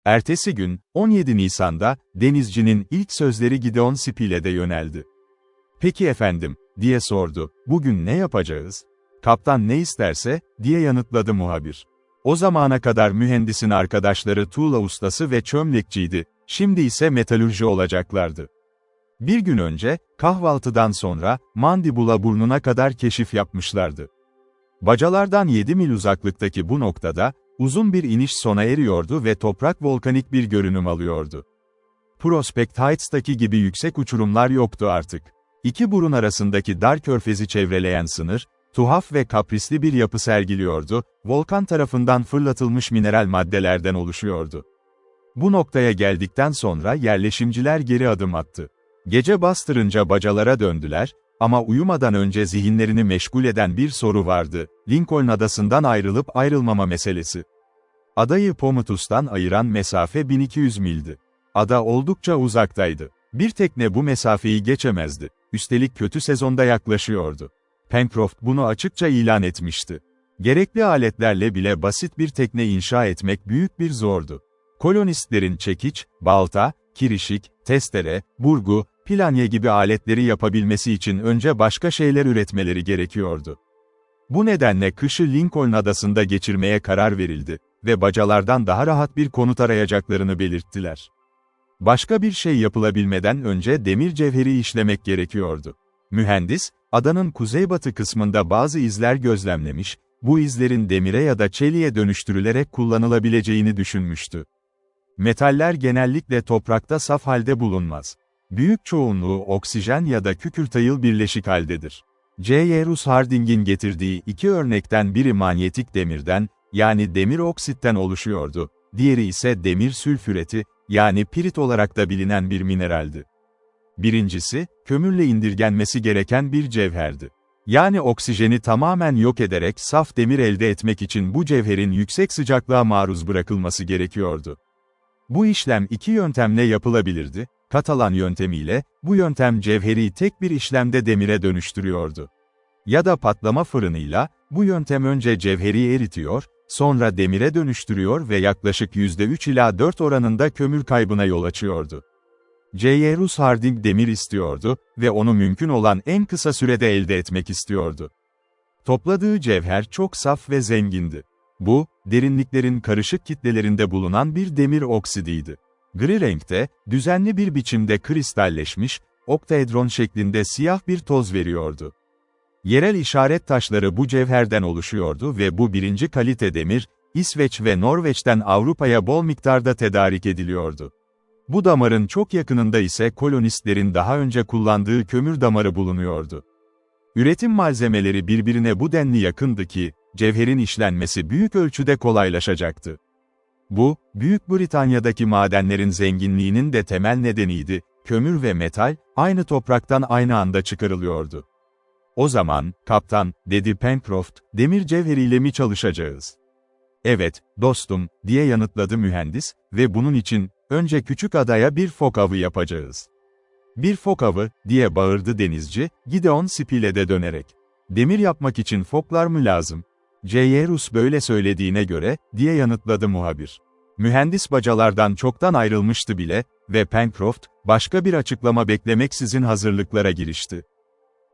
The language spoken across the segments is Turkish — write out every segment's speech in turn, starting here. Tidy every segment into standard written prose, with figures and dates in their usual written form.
Ertesi gün, 17 Nisan'da, denizcinin ilk sözleri Gideon Spillet'e yöneldi. "Peki efendim," diye sordu, "bugün ne yapacağız?" "Kaptan ne isterse," diye yanıtladı muhabir. O zamana kadar mühendisin arkadaşları tuğla ustası ve çömlekçiydi, şimdi ise metalürji olacaklardı. Bir gün önce, kahvaltıdan sonra, Mandibula burnuna kadar keşif yapmışlardı. Bacalardan 7 mil uzaklıktaki bu noktada, uzun bir iniş sona eriyordu ve toprak volkanik bir görünüm alıyordu. Prospect Heights'taki gibi yüksek uçurumlar yoktu artık. İki burun arasındaki dar körfezi çevreleyen sınır, tuhaf ve kaprisli bir yapı sergiliyordu, volkan tarafından fırlatılmış mineral maddelerden oluşuyordu. Bu noktaya geldikten sonra yerleşimciler geri adım attı. Gece bastırınca bacalara döndüler, ama uyumadan önce zihinlerini meşgul eden bir soru vardı, Lincoln Adası'ndan ayrılıp ayrılmama meselesi. Adayı Pomotus'tan ayıran mesafe 1200 mildi. Ada oldukça uzaktaydı. Bir tekne bu mesafeyi geçemezdi, üstelik kötü sezonda yaklaşıyordu. Pencroft bunu açıkça ilan etmişti. Gerekli aletlerle bile basit bir tekne inşa etmek büyük bir zordu. Kolonistlerin çekiç, balta, kirişik, testere, burgu, planye gibi aletleri yapabilmesi için önce başka şeyler üretmeleri gerekiyordu. Bu nedenle kışı Lincoln Adası'nda geçirmeye karar verildi ve bacalardan daha rahat bir konut arayacaklarını belirttiler. Başka bir şey yapılabilmeden önce demir cevheri işlemek gerekiyordu. Mühendis, adanın kuzeybatı kısmında bazı izler gözlemlemiş, bu izlerin demire ya da çeliğe dönüştürülerek kullanılabileceğini düşünmüştü. Metaller genellikle toprakta saf halde bulunmaz. Büyük çoğunluğu oksijen ya da kükürtayıl birleşik haldedir. J. Rus Harding'in getirdiği iki örnekten biri manyetik demirden, yani demir oksitten oluşuyordu, diğeri ise demir sülfüreti, yani pirit olarak da bilinen bir mineraldi. Birincisi, kömürle indirgenmesi gereken bir cevherdi. Yani oksijeni tamamen yok ederek saf demir elde etmek için bu cevherin yüksek sıcaklığa maruz bırakılması gerekiyordu. Bu işlem iki yöntemle yapılabilirdi. Katalan yöntemiyle, bu yöntem cevheri tek bir işlemde demire dönüştürüyordu. Ya da patlama fırınıyla, bu yöntem önce cevheri eritiyor, sonra demire dönüştürüyor ve yaklaşık %3 ila 4 oranında kömür kaybına yol açıyordu. J. Rus Harding demir istiyordu ve onu mümkün olan en kısa sürede elde etmek istiyordu. Topladığı cevher çok saf ve zengindi. Bu, derinliklerin karışık kitlelerinde bulunan bir demir oksidiydi. Gri renkte, düzenli bir biçimde kristalleşmiş, oktaedron şeklinde siyah bir toz veriyordu. Yerel işaret taşları bu cevherden oluşuyordu ve bu birinci kalite demir, İsveç ve Norveç'ten Avrupa'ya bol miktarda tedarik ediliyordu. Bu damarın çok yakınında ise kolonistlerin daha önce kullandığı kömür damarı bulunuyordu. Üretim malzemeleri birbirine bu denli yakındı ki, cevherin işlenmesi büyük ölçüde kolaylaşacaktı. Bu, Büyük Britanya'daki madenlerin zenginliğinin de temel nedeniydi, kömür ve metal, aynı topraktan aynı anda çıkarılıyordu. "O zaman, kaptan," dedi Pencroft, "demir cevheriyle mi çalışacağız?" "Evet, dostum," diye yanıtladı mühendis, "ve bunun için, önce küçük adaya bir fok avı yapacağız." "Bir fok avı," diye bağırdı denizci, Gideon Spillet'e dönerek. "Demir yapmak için foklar mı lazım?" "J. Rus böyle söylediğine göre," diye yanıtladı muhabir. Mühendis bacalardan çoktan ayrılmıştı bile ve Pencroft, başka bir açıklama beklemeksizin hazırlıklara girişti.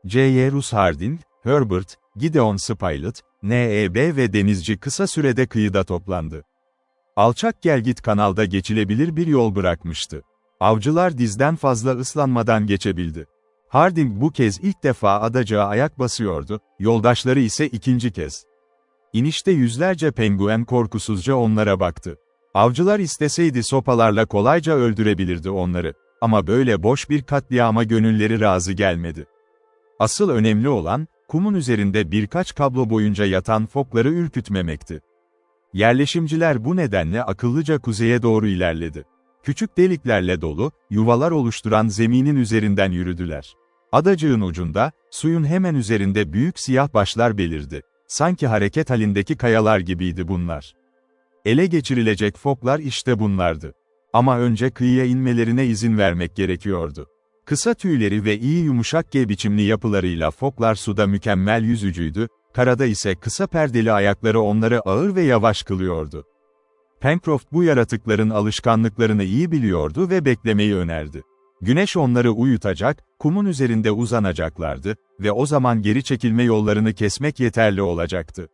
J. Rus Harding, Herbert, Gideon Spilett, N.E.B. ve denizci kısa sürede kıyıda toplandı. Alçak gelgit kanalda geçilebilir bir yol bırakmıştı. Avcılar dizden fazla ıslanmadan geçebildi. Harding bu kez ilk defa adacığa ayak basıyordu, yoldaşları ise ikinci kez. İnişte yüzlerce penguen korkusuzca onlara baktı. Avcılar isteseydi sopalarla kolayca öldürebilirdi onları, ama böyle boş bir katliama gönülleri razı gelmedi. Asıl önemli olan, kumun üzerinde birkaç kablo boyunca yatan fokları ürkütmemekti. Yerleşimciler bu nedenle akıllıca kuzeye doğru ilerledi. Küçük deliklerle dolu, yuvalar oluşturan zeminin üzerinden yürüdüler. Adacığın ucunda, suyun hemen üzerinde büyük siyah başlar belirdi. Sanki hareket halindeki kayalar gibiydi bunlar. Ele geçirilecek foklar işte bunlardı. Ama önce kıyıya inmelerine izin vermek gerekiyordu. Kısa tüyleri ve iyi yumuşak G biçimli yapılarıyla foklar suda mükemmel yüzücüydü, karada ise kısa perdeli ayakları onları ağır ve yavaş kılıyordu. Pencroft bu yaratıkların alışkanlıklarını iyi biliyordu ve beklemeyi önerdi. Güneş onları uyutacak, kumun üzerinde uzanacaklardı ve o zaman geri çekilme yollarını kesmek yeterli olacaktı.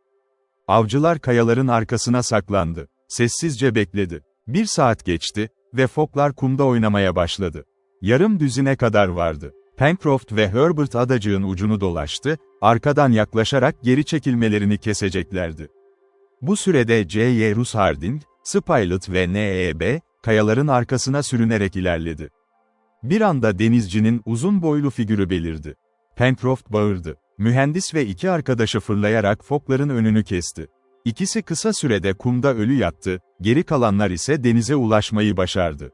Avcılar kayaların arkasına saklandı. Sessizce bekledi. 1 saat geçti ve foklar kumda oynamaya başladı. Yarım düzine kadar vardı. Pencroft ve Herbert adacığın ucunu dolaştı, arkadan yaklaşarak geri çekilmelerini keseceklerdi. Bu sürede J.Y. Rus Harding, Spilett ve N.E.B., kayaların arkasına sürünerek ilerledi. Bir anda denizcinin uzun boylu figürü belirdi. Pencroft bağırdı. Mühendis ve 2 arkadaşı fırlayarak fokların önünü kesti. İkisi kısa sürede kumda ölü yattı, geri kalanlar ise denize ulaşmayı başardı.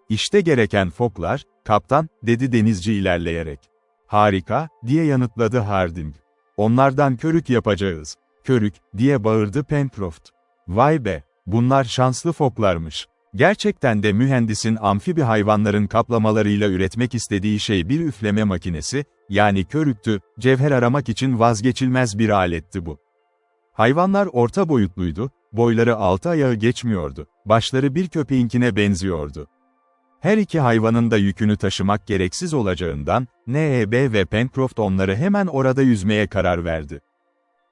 "İşte gereken foklar, kaptan," dedi denizci ilerleyerek. "Harika," diye yanıtladı Harding. "Onlardan körük yapacağız." "Körük," diye bağırdı Pencroft. "Vay be, bunlar şanslı foklarmış." Gerçekten de mühendisin amfibi hayvanların kaplamalarıyla üretmek istediği şey bir üfleme makinesi, yani körüktü, cevher aramak için vazgeçilmez bir aletti bu. Hayvanlar orta boyutluydu, boyları 6 ayağı geçmiyordu, başları bir köpeğinkine benziyordu. Her iki hayvanın da yükünü taşımak gereksiz olacağından, N.E.B. ve Pencroft onları hemen orada yüzmeye karar verdi.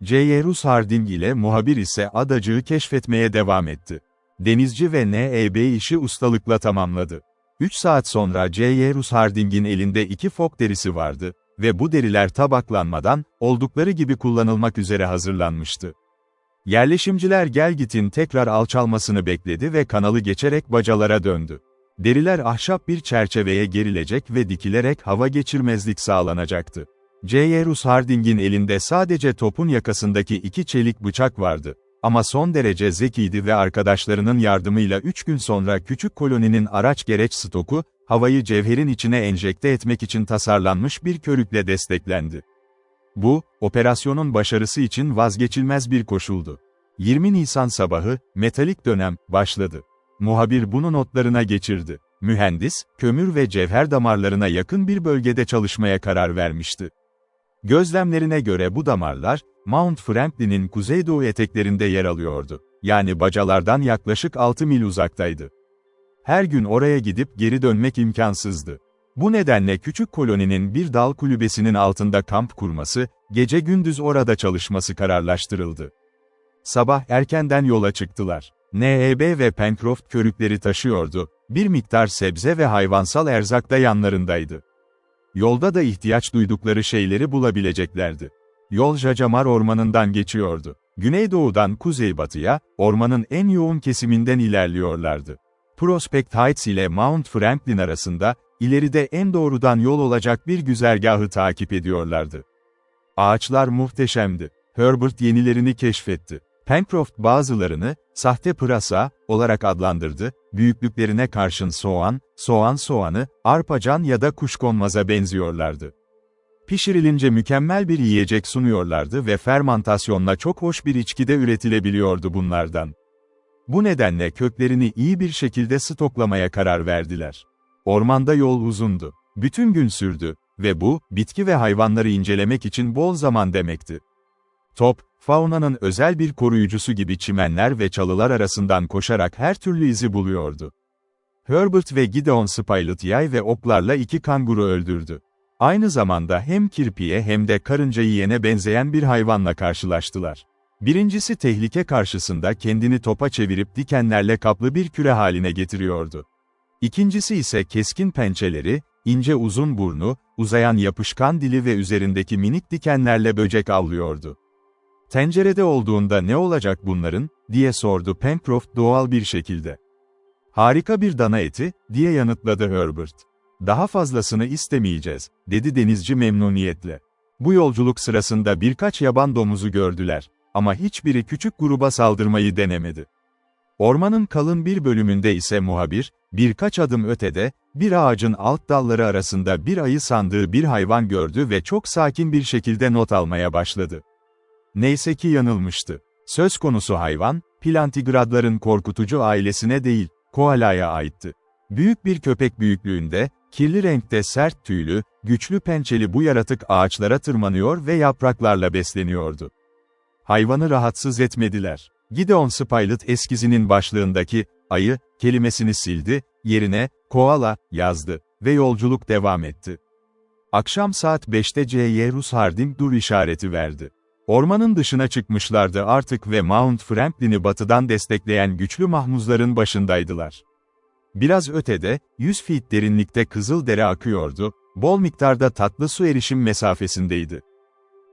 J.Y. Rus Harding ile muhabir ise adacığı keşfetmeye devam etti. Denizci ve N.E.B. işi ustalıkla tamamladı. 3 saat sonra J.Y. Rus Harding'in elinde 2 fok derisi vardı ve bu deriler tabaklanmadan, oldukları gibi kullanılmak üzere hazırlanmıştı. Yerleşimciler gelgitin tekrar alçalmasını bekledi ve kanalı geçerek bacalara döndü. Deriler ahşap bir çerçeveye gerilecek ve dikilerek hava geçirmezlik sağlanacaktı. J.Y. Rus Harding'in elinde sadece topun yakasındaki 2 çelik bıçak vardı. Ama son derece zekiydi ve arkadaşlarının yardımıyla 3 gün sonra küçük koloninin araç gereç stoku, havayı cevherin içine enjekte etmek için tasarlanmış bir körükle desteklendi. Bu, operasyonun başarısı için vazgeçilmez bir koşuldu. 20 Nisan sabahı, metalik dönem, başladı. Muhabir bunu notlarına geçirdi. Mühendis, kömür ve cevher damarlarına yakın bir bölgede çalışmaya karar vermişti. Gözlemlerine göre bu damarlar, Mount Franklin'in kuzeydoğu eteklerinde yer alıyordu. Yani bacalardan yaklaşık 6 mil uzaktaydı. Her gün oraya gidip geri dönmek imkansızdı. Bu nedenle küçük koloninin bir dal kulübesinin altında kamp kurması, gece gündüz orada çalışması kararlaştırıldı. Sabah erkenden yola çıktılar. N.E.B. ve Pencroft körükleri taşıyordu, bir miktar sebze ve hayvansal erzak da yanlarındaydı. Yolda da ihtiyaç duydukları şeyleri bulabileceklerdi. Yol Jacamar ormanından geçiyordu. Güneydoğudan kuzeybatıya, ormanın en yoğun kesiminden ilerliyorlardı. Prospect Heights ile Mount Franklin arasında, ileride en doğrudan yol olacak bir güzergahı takip ediyorlardı. Ağaçlar muhteşemdi. Herbert yenilerini keşfetti. Pencroft bazılarını, sahte pırasa, olarak adlandırdı, büyüklüklerine karşın soğanı, arpacan ya da kuşkonmaza benziyorlardı. Pişirilince mükemmel bir yiyecek sunuyorlardı ve fermantasyonla çok hoş bir içki de üretilebiliyordu bunlardan. Bu nedenle köklerini iyi bir şekilde stoklamaya karar verdiler. Ormanda yol uzundu. Bütün gün sürdü ve bu, bitki ve hayvanları incelemek için bol zaman demekti. Top, faunanın özel bir koruyucusu gibi çimenler ve çalılar arasından koşarak her türlü izi buluyordu. Herbert ve Gideon Spilett yay ve oklarla 2 kanguru öldürdü. Aynı zamanda hem kirpiye hem de karınca yiyene benzeyen bir hayvanla karşılaştılar. Birincisi tehlike karşısında kendini topa çevirip dikenlerle kaplı bir küre haline getiriyordu. İkincisi ise keskin pençeleri, ince uzun burnu, uzayan yapışkan dili ve üzerindeki minik dikenlerle böcek avlıyordu. "Tencerede olduğunda ne olacak bunların?" diye sordu Pencroft doğal bir şekilde. "Harika bir dana eti," diye yanıtladı Herbert. "Daha fazlasını istemeyeceğiz," dedi denizci memnuniyetle. Bu yolculuk sırasında birkaç yaban domuzu gördüler, ama hiçbiri küçük gruba saldırmayı denemedi. Ormanın kalın bir bölümünde ise muhabir, birkaç adım ötede, bir ağacın alt dalları arasında bir ayı sandığı bir hayvan gördü ve çok sakin bir şekilde not almaya başladı. Neyse ki yanılmıştı. Söz konusu hayvan, plantigradların korkutucu ailesine değil, koalaya aitti. Büyük bir köpek büyüklüğünde, kirli renkte sert tüylü, güçlü pençeli bu yaratık ağaçlara tırmanıyor ve yapraklarla besleniyordu. Hayvanı rahatsız etmediler. Gideon Spilett eskizinin başlığındaki ayı kelimesini sildi, yerine koala yazdı ve yolculuk devam etti. Akşam saat 5'te C.Y. Russ Harding dur işareti verdi. Ormanın dışına çıkmışlardı artık ve Mount Franklin'i batıdan destekleyen güçlü mahmuzların başındaydılar. Biraz ötede, 100 feet derinlikte Kızıldere akıyordu, bol miktarda tatlı su erişim mesafesindeydi.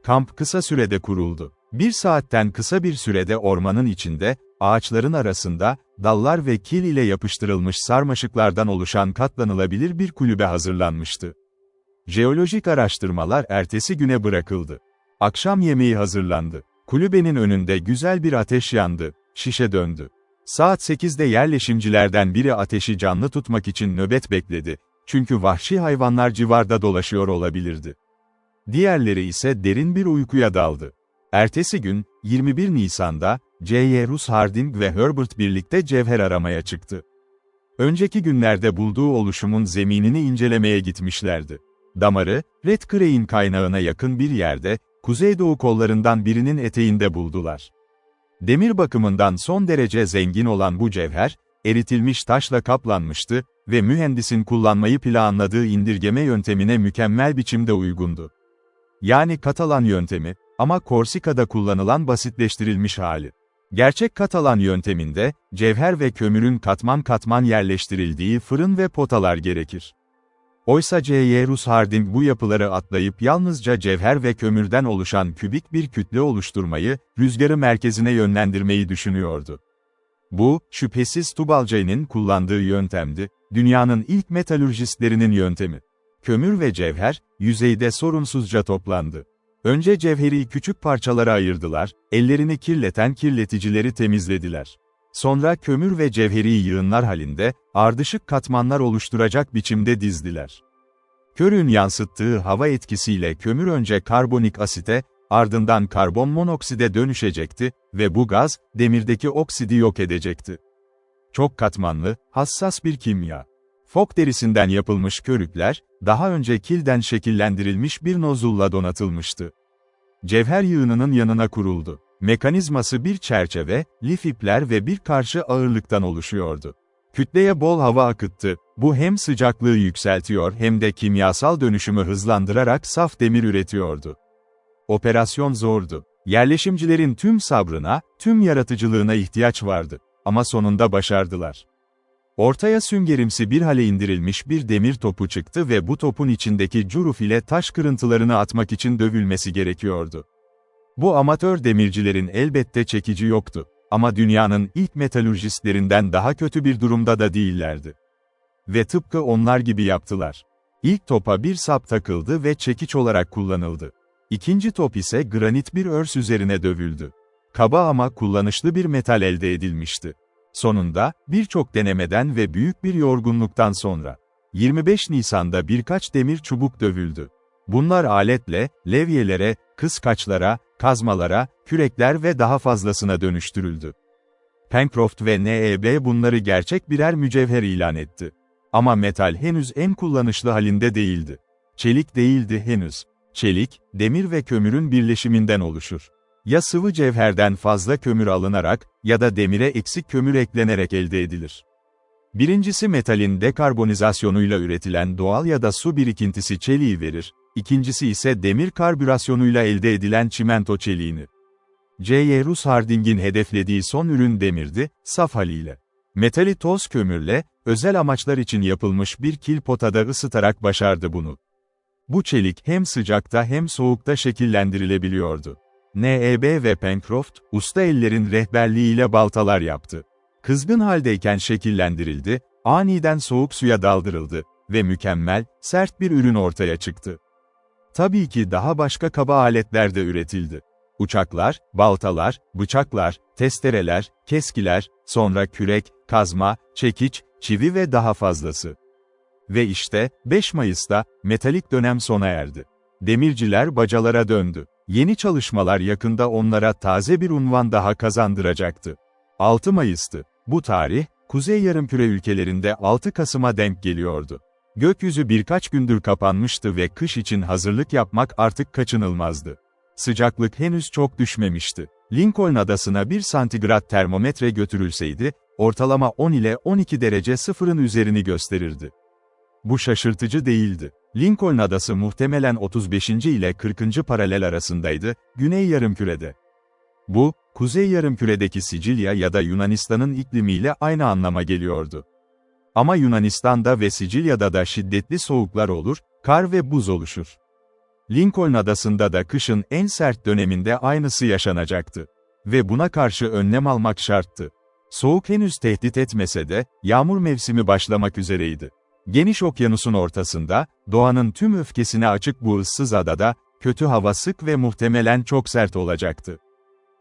Kamp kısa sürede kuruldu. 1 saatten kısa bir sürede ormanın içinde, ağaçların arasında, dallar ve kil ile yapıştırılmış sarmaşıklardan oluşan katlanılabilir bir kulübe hazırlanmıştı. Jeolojik araştırmalar ertesi güne bırakıldı. Akşam yemeği hazırlandı. Kulübenin önünde güzel bir ateş yandı, şişe döndü. Saat 8'de yerleşimcilerden biri ateşi canlı tutmak için nöbet bekledi, çünkü vahşi hayvanlar civarda dolaşıyor olabilirdi. Diğerleri ise derin bir uykuya daldı. Ertesi gün, 21 Nisan'da, C.Y. Russ Harding ve Herbert birlikte cevher aramaya çıktı. Önceki günlerde bulduğu oluşumun zeminini incelemeye gitmişlerdi. Damarı, Red Cray'in kaynağına yakın bir yerde, kuzeydoğu kollarından birinin eteğinde buldular. Demir bakımından son derece zengin olan bu cevher, eritilmiş taşla kaplanmıştı ve mühendisin kullanmayı planladığı indirgeme yöntemine mükemmel biçimde uygundu. Yani Katalan yöntemi, ama Korsika'da kullanılan basitleştirilmiş hali. Gerçek Katalan yönteminde, cevher ve kömürün katman katman yerleştirildiği fırın ve potalar gerekir. Oysa C.Y. Russ Harding bu yapıları atlayıp yalnızca cevher ve kömürden oluşan kübik bir kütle oluşturmayı, rüzgarı merkezine yönlendirmeyi düşünüyordu. Bu, şüphesiz Tubalcayn'in kullandığı yöntemdi, dünyanın ilk metalürjistlerinin yöntemi. Kömür ve cevher, yüzeyde sorunsuzca toplandı. Önce cevheri küçük parçalara ayırdılar, ellerini kirleten kirleticileri temizlediler. Sonra kömür ve cevheri yığınlar halinde, ardışık katmanlar oluşturacak biçimde dizdiler. Körün yansıttığı hava etkisiyle kömür önce karbonik asite, ardından karbon monokside dönüşecekti ve bu gaz, demirdeki oksidi yok edecekti. Çok katmanlı, hassas bir kimya. Fok derisinden yapılmış körükler, daha önce kilden şekillendirilmiş bir nozulla donatılmıştı. Cevher yığınının yanına kuruldu. Mekanizması bir çerçeve, lif ipler ve bir karşı ağırlıktan oluşuyordu. Kütleye bol hava akıttı, bu hem sıcaklığı yükseltiyor hem de kimyasal dönüşümü hızlandırarak saf demir üretiyordu. Operasyon zordu. Yerleşimcilerin tüm sabrına, tüm yaratıcılığına ihtiyaç vardı. Ama sonunda başardılar. Ortaya süngerimsi bir hale indirilmiş bir demir topu çıktı ve bu topun içindeki curuf ile taş kırıntılarını atmak için dövülmesi gerekiyordu. Bu amatör demircilerin elbette çekici yoktu. Ama dünyanın ilk metalürjistlerinden daha kötü bir durumda da değillerdi. Ve tıpkı onlar gibi yaptılar. İlk topa bir sap takıldı ve çekiç olarak kullanıldı. İkinci top ise granit bir örs üzerine dövüldü. Kaba ama kullanışlı bir metal elde edilmişti. Sonunda, birçok denemeden ve büyük bir yorgunluktan sonra, 25 Nisan'da birkaç demir çubuk dövüldü. Bunlar aletle, levyelere, kıskaçlara, kazmalara, kürekler ve daha fazlasına dönüştürüldü. Pencroft ve N.E.B. bunları gerçek birer mücevher ilan etti. Ama metal henüz en kullanışlı halinde değildi. Çelik değildi henüz. Çelik, demir ve kömürün birleşiminden oluşur. Ya sıvı cevherden fazla kömür alınarak, ya da demire eksik kömür eklenerek elde edilir. Birincisi metalin dekarbonizasyonuyla üretilen doğal ya da su birikintisi çeliği verir, ikincisi ise demir karbürasyonuyla elde edilen çimento çeliğini. C.Y. Russ Harding'in hedeflediği son ürün demirdi, saf haliyle. Metali toz kömürle, özel amaçlar için yapılmış bir kil potada ısıtarak başardı bunu. Bu çelik hem sıcakta hem soğukta şekillendirilebiliyordu. N.E.B. ve Pencroft, usta ellerin rehberliğiyle baltalar yaptı. Kızgın haldeyken şekillendirildi, aniden soğuk suya daldırıldı ve mükemmel, sert bir ürün ortaya çıktı. Tabii ki daha başka kaba aletler de üretildi. Uçaklar, baltalar, bıçaklar, testereler, keskiler, sonra kürek, kazma, çekiç, çivi ve daha fazlası. Ve işte, 5 Mayıs'ta, metalik dönem sona erdi. Demirciler bacalara döndü. Yeni çalışmalar yakında onlara taze bir unvan daha kazandıracaktı. 6 Mayıs'tı. Bu tarih, Kuzey Yarımküre ülkelerinde 6 Kasım'a denk geliyordu. Gökyüzü birkaç gündür kapanmıştı ve kış için hazırlık yapmak artık kaçınılmazdı. Sıcaklık henüz çok düşmemişti. Lincoln Adası'na 1 santigrat termometre götürülseydi, ortalama 10 ile 12 derece sıfırın üzerini gösterirdi. Bu şaşırtıcı değildi. Lincoln Adası muhtemelen 35. ile 40. paralel arasındaydı, Güney Yarımküre'de. Bu, Kuzey Yarımküre'deki Sicilya ya da Yunanistan'ın iklimiyle aynı anlama geliyordu. Ama Yunanistan'da ve Sicilya'da da şiddetli soğuklar olur, kar ve buz oluşur. Lincoln Adası'nda da kışın en sert döneminde aynısı yaşanacaktı. Ve buna karşı önlem almak şarttı. Soğuk henüz tehdit etmese de, yağmur mevsimi başlamak üzereydi. Geniş okyanusun ortasında, doğanın tüm öfkesine açık bu ıssız adada, kötü hava sık ve muhtemelen çok sert olacaktı.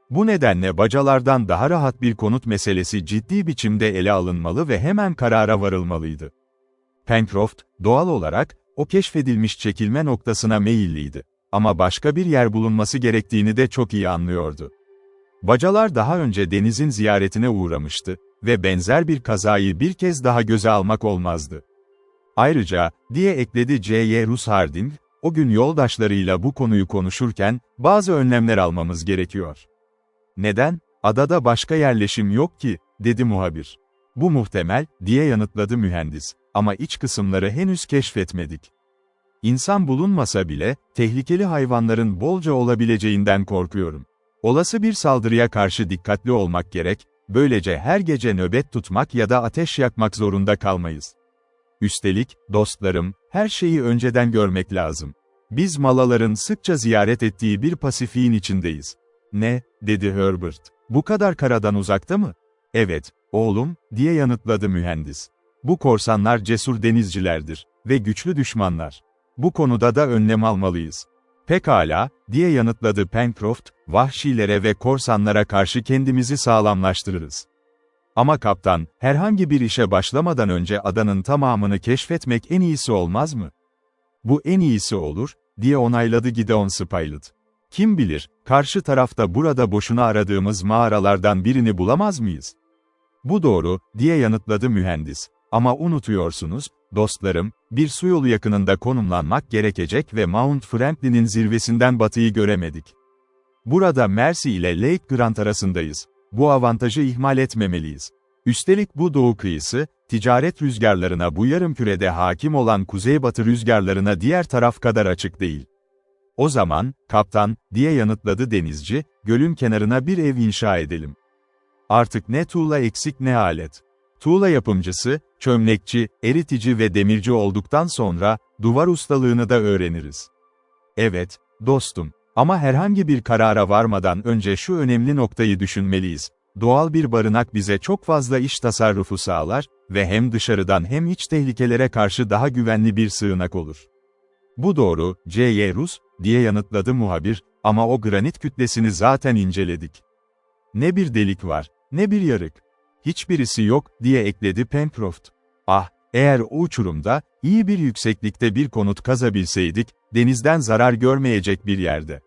Bu nedenle bacalardan daha rahat bir konut meselesi ciddi biçimde ele alınmalı ve hemen karara varılmalıydı. Pencroft, doğal olarak, o keşfedilmiş çekilme noktasına meyilliydi. Ama başka bir yer bulunması gerektiğini de çok iyi anlıyordu. Bacalar daha önce denizin ziyaretine uğramıştı ve benzer bir kazayı bir kez daha göze almak olmazdı. Ayrıca, diye ekledi J.Y. Rus Harding, o gün yoldaşlarıyla bu konuyu konuşurken, bazı önlemler almamız gerekiyor. Neden? Adada başka yerleşim yok ki, dedi muhabir. Bu muhtemel, diye yanıtladı mühendis. Ama iç kısımları henüz keşfetmedik. İnsan bulunmasa bile, tehlikeli hayvanların bolca olabileceğinden korkuyorum. Olası bir saldırıya karşı dikkatli olmak gerek, böylece her gece nöbet tutmak ya da ateş yakmak zorunda kalmayız. Üstelik, dostlarım, her şeyi önceden görmek lazım. Biz Malaların sıkça ziyaret ettiği bir Pasifik'in içindeyiz. Ne, dedi Herbert. Bu kadar karadan uzakta mı? Evet, oğlum, diye yanıtladı mühendis. Bu korsanlar cesur denizcilerdir ve güçlü düşmanlar. Bu konuda da önlem almalıyız. Pekala, diye yanıtladı Pencroft, vahşilere ve korsanlara karşı kendimizi sağlamlaştırırız. Ama kaptan, herhangi bir işe başlamadan önce adanın tamamını keşfetmek en iyisi olmaz mı? Bu en iyisi olur, diye onayladı Gideon Spilett. Kim bilir, karşı tarafta burada boşuna aradığımız mağaralardan birini bulamaz mıyız? Bu doğru, diye yanıtladı mühendis. Ama unutuyorsunuz, dostlarım, bir su yolu yakınında konumlanmak gerekecek ve Mount Franklin'in zirvesinden batıyı göremedik. Burada Mercy ile Lake Grant arasındayız. Bu avantajı ihmal etmemeliyiz. Üstelik bu doğu kıyısı, ticaret rüzgarlarına bu yarımkürede hakim olan kuzeybatı rüzgarlarına diğer taraf kadar açık değil. O zaman, kaptan, diye yanıtladı denizci, gölün kenarına bir ev inşa edelim. Artık ne tuğla eksik ne alet. Tuğla yapımcısı, çömlekçi, eritici ve demirci olduktan sonra, duvar ustalığını da öğreniriz. Evet, dostum. Ama herhangi bir karara varmadan önce şu önemli noktayı düşünmeliyiz. Doğal bir barınak bize çok fazla iş tasarrufu sağlar ve hem dışarıdan hem iç tehlikelere karşı daha güvenli bir sığınak olur. Bu doğru, J.Y. Rus, diye yanıtladı muhabir, ama o granit kütlesini zaten inceledik. Ne bir delik var, ne bir yarık. Hiçbirisi yok, diye ekledi Pencroft. Ah, eğer o uçurumda, iyi bir yükseklikte bir konut kazabilseydik, denizden zarar görmeyecek bir yerde.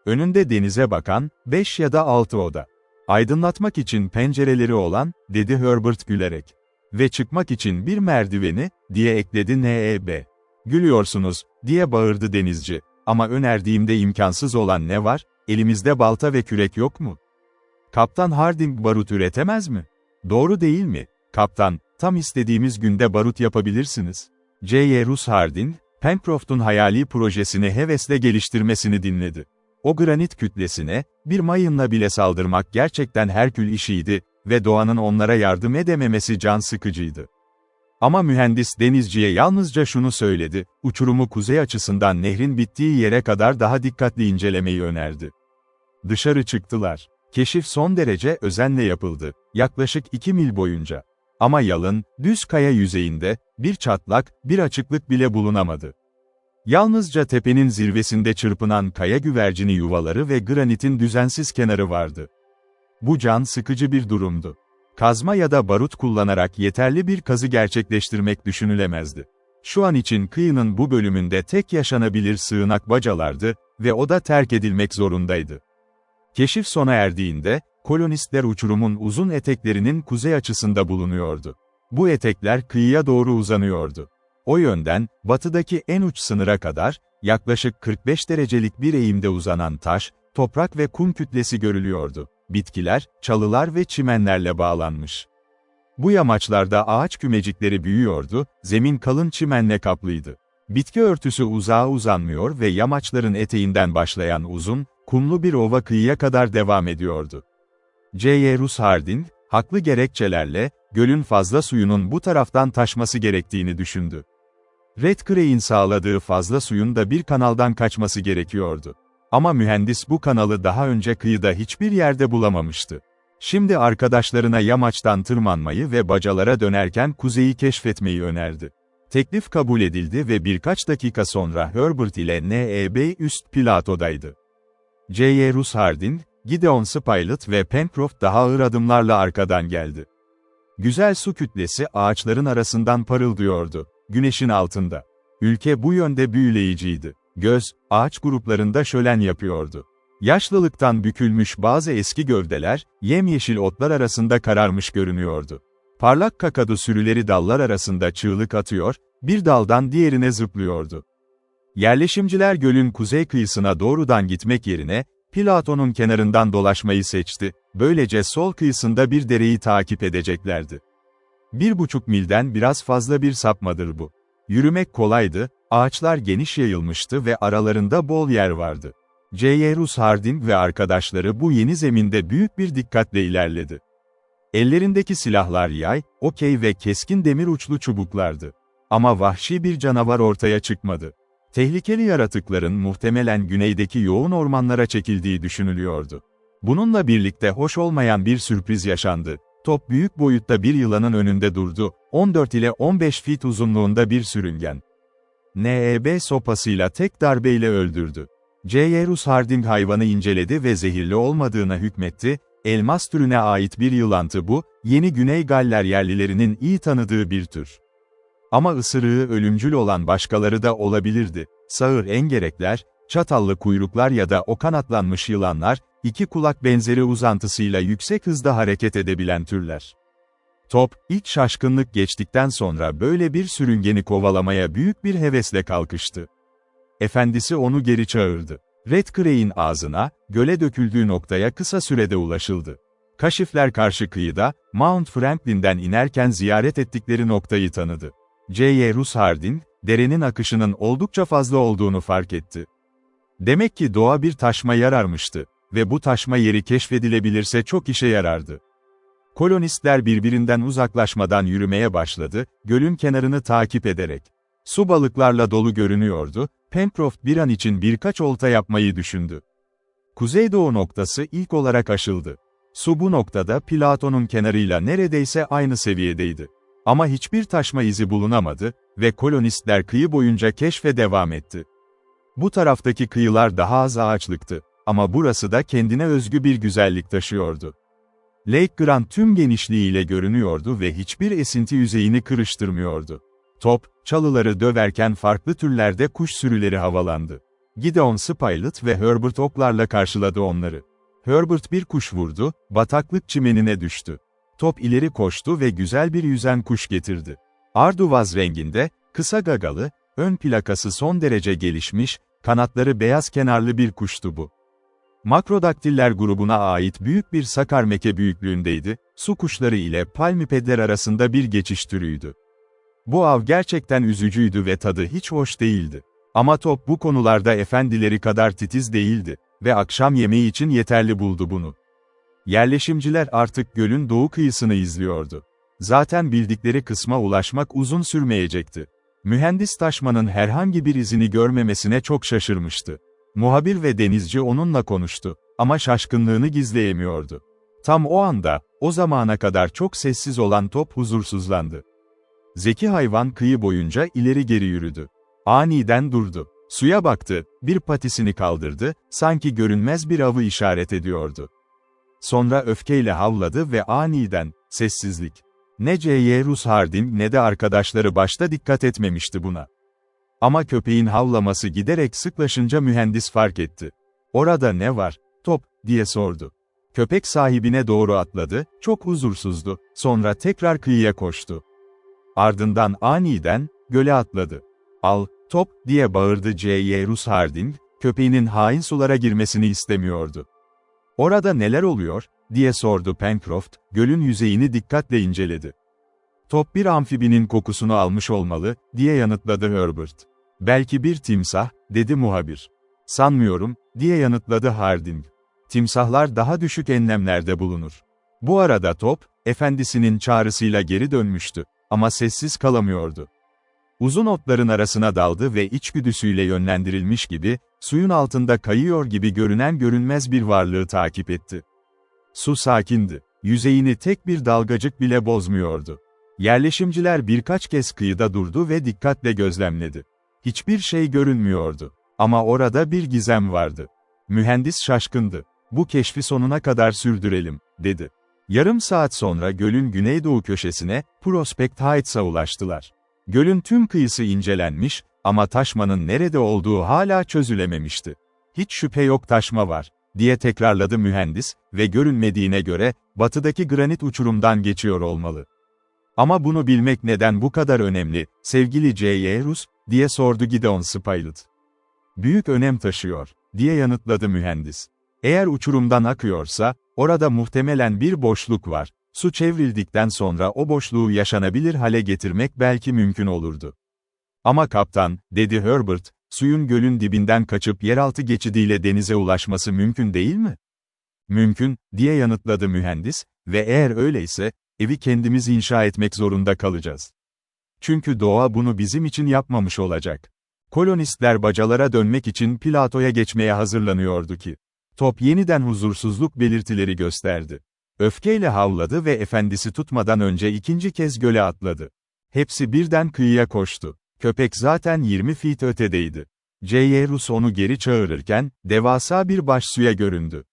Önünde denize bakan, 5 ya da 6 oda. Aydınlatmak için pencereleri olan, dedi Herbert gülerek. Ve çıkmak için bir merdiveni, diye ekledi N.E.B. Gülüyorsunuz, diye bağırdı denizci. Ama önerdiğimde imkansız olan ne var? Elimizde balta ve kürek yok mu? Kaptan Harding barut üretemez mi? Doğru değil mi? Kaptan, tam istediğimiz günde barut yapabilirsiniz. J.Y. Rus Harding, Pencroft'un hayali projesini hevesle geliştirmesini dinledi. O granit kütlesine, bir mayınla bile saldırmak gerçekten herkül işiydi ve doğanın onlara yardım edememesi can sıkıcıydı. Ama mühendis denizciye yalnızca şunu söyledi, uçurumu kuzey açısından nehrin bittiği yere kadar daha dikkatli incelemeyi önerdi. Dışarı çıktılar. Keşif son derece özenle yapıldı, yaklaşık 2 mil boyunca. Ama yalın, düz kaya yüzeyinde, bir çatlak, bir açıklık bile bulunamadı. Yalnızca tepenin zirvesinde çırpınan kaya güvercini yuvaları ve granitin düzensiz kenarı vardı. Bu can sıkıcı bir durumdu. Kazma ya da barut kullanarak yeterli bir kazı gerçekleştirmek düşünülemezdi. Şu an için kıyının bu bölümünde tek yaşanabilir sığınak bacalardı ve o da terk edilmek zorundaydı. Keşif sona erdiğinde, kolonistler uçurumun uzun eteklerinin kuzey açısında bulunuyordu. Bu etekler kıyıya doğru uzanıyordu. O yönden, batıdaki en uç sınıra kadar, yaklaşık 45 derecelik bir eğimde uzanan taş, toprak ve kum kütlesi görülüyordu. Bitkiler, çalılar ve çimenlerle bağlanmış. Bu yamaçlarda ağaç kümecikleri büyüyordu, zemin kalın çimenle kaplıydı. Bitki örtüsü uzağa uzanmıyor ve yamaçların eteğinden başlayan uzun, kumlu bir ova kıyıya kadar devam ediyordu. J.Y. Rus Harding, haklı gerekçelerle, gölün fazla suyunun bu taraftan taşması gerektiğini düşündü. Red Cray'in sağladığı fazla suyun da bir kanaldan kaçması gerekiyordu. Ama mühendis bu kanalı daha önce kıyıda hiçbir yerde bulamamıştı. Şimdi arkadaşlarına yamaçtan tırmanmayı ve bacalara dönerken kuzeyi keşfetmeyi önerdi. Teklif kabul edildi ve birkaç dakika sonra Herbert ile N.E.B. üst platodaydı. J.Y. Rus Harding, Gideon Spilett ve Pencroft daha ağır adımlarla arkadan geldi. Güzel su kütlesi ağaçların arasından parıldıyordu, güneşin altında. Ülke bu yönde büyüleyiciydi. Göz, ağaç gruplarında şölen yapıyordu. Yaşlılıktan bükülmüş bazı eski gövdeler, yemyeşil otlar arasında kararmış görünüyordu. Parlak kakadu sürüleri dallar arasında çığlık atıyor, bir daldan diğerine zıplıyordu. Yerleşimciler gölün kuzey kıyısına doğrudan gitmek yerine, platonun kenarından dolaşmayı seçti, böylece sol kıyısında bir dereyi takip edeceklerdi. 1,5 milden biraz fazla bir sapmadır bu. Yürümek kolaydı, ağaçlar geniş yayılmıştı ve aralarında bol yer vardı. J.Y. Rus Harding ve arkadaşları bu yeni zeminde büyük bir dikkatle ilerledi. Ellerindeki silahlar yay, okey ve keskin demir uçlu çubuklardı. Ama vahşi bir canavar ortaya çıkmadı. Tehlikeli yaratıkların muhtemelen güneydeki yoğun ormanlara çekildiği düşünülüyordu. Bununla birlikte hoş olmayan bir sürpriz yaşandı. Top büyük boyutta bir yılanın önünde durdu, 14 ile 15 fit uzunluğunda bir sürüngen. N.E.B. sopasıyla tek darbeyle öldürdü. J.Y. Rus Harding hayvanı inceledi ve zehirli olmadığına hükmetti, elmas türüne ait bir yılantı bu, Yeni Güney Galler yerlilerinin iyi tanıdığı bir tür. Ama ısırığı ölümcül olan başkaları da olabilirdi. Sağır engerekler, çatallı kuyruklar ya da o kanatlanmış yılanlar, iki kulak benzeri uzantısıyla yüksek hızda hareket edebilen türler. Top, ilk şaşkınlık geçtikten sonra böyle bir sürüngeni kovalamaya büyük bir hevesle kalkıştı. Efendisi onu geri çağırdı. Red Cray'in ağzına, göle döküldüğü noktaya kısa sürede ulaşıldı. Kaşifler karşı kıyıda, Mount Franklin'den inerken ziyaret ettikleri noktayı tanıdı. J.Y. Rus Harding, derenin akışının oldukça fazla olduğunu fark etti. Demek ki doğa bir taşma yararmıştı ve bu taşma yeri keşfedilebilirse çok işe yarardı. Kolonistler birbirinden uzaklaşmadan yürümeye başladı, gölün kenarını takip ederek. Su balıklarla dolu görünüyordu, Pencroft bir an için birkaç olta yapmayı düşündü. Kuzeydoğu noktası ilk olarak aşıldı. Su bu noktada Platon'un kenarıyla neredeyse aynı seviyedeydi. Ama hiçbir taşma izi bulunamadı ve kolonistler kıyı boyunca keşfe devam etti. Bu taraftaki kıyılar daha az ağaçlıktı ama burası da kendine özgü bir güzellik taşıyordu. Lake Grant tüm genişliğiyle görünüyordu ve hiçbir esinti yüzeyini kırıştırmıyordu. Top, çalıları döverken farklı türlerde kuş sürüleri havalandı. Gideon Spilett ve Herbert oklarla karşıladı onları. Herbert bir kuş vurdu, bataklık çimenine düştü. Top ileri koştu ve güzel bir yüzen kuş getirdi. Arduvaz renginde, kısa gagalı, ön plakası son derece gelişmiş, kanatları beyaz kenarlı bir kuştu bu. Makrodaktiller grubuna ait büyük bir sakarmeke büyüklüğündeydi, su kuşları ile palmipedler arasında bir geçiş türüydü. Bu av gerçekten üzücüydü ve tadı hiç hoş değildi. Ama Top bu konularda efendileri kadar titiz değildi ve akşam yemeği için yeterli buldu bunu. Yerleşimciler artık gölün doğu kıyısını izliyordu. Zaten bildikleri kısma ulaşmak uzun sürmeyecekti. Mühendis taşmanın herhangi bir izini görmemesine çok şaşırmıştı. Muhabir ve denizci onunla konuştu ama şaşkınlığını gizleyemiyordu. Tam o anda, o zamana kadar çok sessiz olan Top huzursuzlandı. Zeki hayvan kıyı boyunca ileri geri yürüdü. Aniden durdu. Suya baktı, bir patisini kaldırdı, sanki görünmez bir avı işaret ediyordu. Sonra öfkeyle havladı ve aniden, sessizlik. Ne J.Y. Rus Harding ne de arkadaşları başta dikkat etmemişti buna. Ama köpeğin havlaması giderek sıklaşınca mühendis fark etti. "Orada ne var, Top?" diye sordu. Köpek sahibine doğru atladı, çok huzursuzdu, sonra tekrar kıyıya koştu. Ardından aniden, göle atladı. "Al, Top," diye bağırdı J.Y. Rus Harding, köpeğinin hain sulara girmesini istemiyordu. "Orada neler oluyor?" diye sordu Pencroft, gölün yüzeyini dikkatle inceledi. "Top bir amfibinin kokusunu almış olmalı," diye yanıtladı Herbert. "Belki bir timsah," dedi muhabir. "Sanmıyorum," diye yanıtladı Harding. "Timsahlar daha düşük enlemlerde bulunur." Bu arada Top, efendisinin çağrısıyla geri dönmüştü. Ama sessiz kalamıyordu. Uzun otların arasına daldı ve içgüdüsüyle yönlendirilmiş gibi, suyun altında kayıyor gibi görünen görünmez bir varlığı takip etti. Su sakindi. Yüzeyini tek bir dalgacık bile bozmuyordu. Yerleşimciler birkaç kez kıyıda durdu ve dikkatle gözlemledi. Hiçbir şey görünmüyordu. Ama orada bir gizem vardı. Mühendis şaşkındı. "Bu keşfi sonuna kadar sürdürelim," dedi. Yarım saat sonra gölün güneydoğu köşesine, Prospect Heights'a ulaştılar. Gölün tüm kıyısı incelenmiş ama taşmanın nerede olduğu hala çözülememişti. "Hiç şüphe yok, taşma var," diye tekrarladı mühendis ve görünmediğine göre, batıdaki granit uçurumdan geçiyor olmalı. "Ama bunu bilmek neden bu kadar önemli, sevgili J.Y. Roos?" diye sordu Gideon Spilett. "Büyük önem taşıyor," diye yanıtladı mühendis. "Eğer uçurumdan akıyorsa, orada muhtemelen bir boşluk var. Su çevrildikten sonra o boşluğu yaşanabilir hale getirmek belki mümkün olurdu." "Ama kaptan," dedi Herbert, "suyun gölün dibinden kaçıp yeraltı geçidiyle denize ulaşması mümkün değil mi?" "Mümkün," diye yanıtladı mühendis, "ve eğer öyleyse, evi kendimiz inşa etmek zorunda kalacağız. Çünkü doğa bunu bizim için yapmamış olacak." Kolonistler bacalara dönmek için platoya geçmeye hazırlanıyordu ki, Top yeniden huzursuzluk belirtileri gösterdi. Öfkeyle havladı ve efendisi tutmadan önce ikinci kez göle atladı. Hepsi birden kıyıya koştu. Köpek zaten 20 feet ötedeydi. J.Y. Roos onu geri çağırırken, devasa bir baş suya göründü.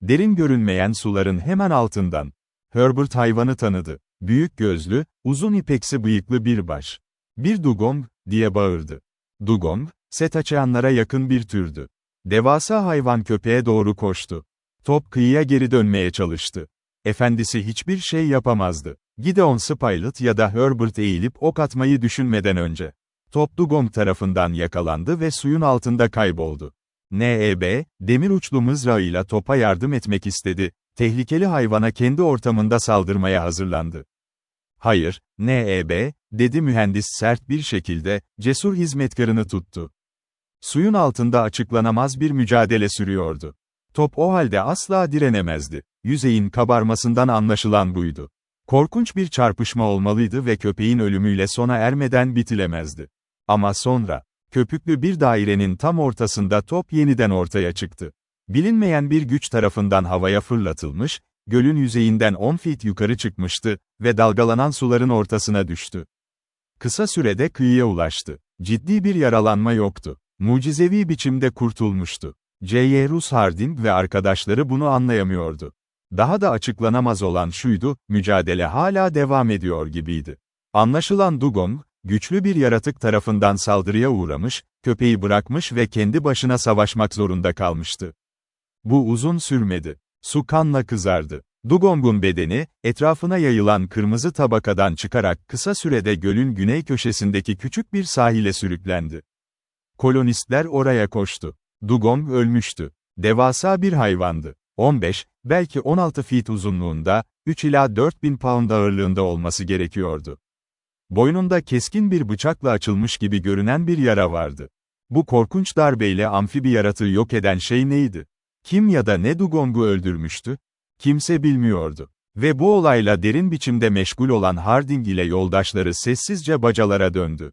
Derin görünmeyen suların hemen altından. Herbert hayvanı tanıdı. Büyük gözlü, uzun ipeksi bıyıklı bir baş. "Bir dugong," diye bağırdı. Dugong, setaçeanlara yakın bir türdü. Devasa hayvan köpeğe doğru koştu. Top kıyıya geri dönmeye çalıştı. Efendisi hiçbir şey yapamazdı. Gideon Spilett ya da Herbert eğilip ok atmayı düşünmeden önce. Top Dugong tarafından yakalandı ve suyun altında kayboldu. N.E.B., demir uçlu mızrağıyla topa yardım etmek istedi. Tehlikeli hayvana kendi ortamında saldırmaya hazırlandı. "Hayır, N.E.B., dedi mühendis sert bir şekilde, cesur hizmetkarını tuttu. Suyun altında açıklanamaz bir mücadele sürüyordu. Top o halde asla direnemezdi. Yüzeyin kabarmasından anlaşılan buydu. Korkunç bir çarpışma olmalıydı ve köpeğin ölümüyle sona ermeden bitilemezdi. Ama sonra, köpüklü bir dairenin tam ortasında top yeniden ortaya çıktı. Bilinmeyen bir güç tarafından havaya fırlatılmış, gölün yüzeyinden 10 feet yukarı çıkmıştı ve dalgalanan suların ortasına düştü. Kısa sürede kıyıya ulaştı. Ciddi bir yaralanma yoktu. Mucizevi biçimde kurtulmuştu. J.Y. Roos Harding ve arkadaşları bunu anlayamıyordu. Daha da açıklanamaz olan şuydu, mücadele hala devam ediyor gibiydi. Anlaşılan Dugong, güçlü bir yaratık tarafından saldırıya uğramış, köpeği bırakmış ve kendi başına savaşmak zorunda kalmıştı. Bu uzun sürmedi. Su kanla kızardı. Dugong'un bedeni, etrafına yayılan kırmızı tabakadan çıkarak kısa sürede gölün güney köşesindeki küçük bir sahile sürüklendi. Kolonistler oraya koştu. Dugong ölmüştü. Devasa bir hayvandı. 15, belki 16 feet uzunluğunda, 3 ila 4.000 pound ağırlığında olması gerekiyordu. Boynunda keskin bir bıçakla açılmış gibi görünen bir yara vardı. Bu korkunç darbeyle amfibi yaratığı yok eden şey neydi? Kim ya da ne Dugong'u öldürmüştü? Kimse bilmiyordu. Ve bu olayla derin biçimde meşgul olan Harding ile yoldaşları sessizce bacalara döndü.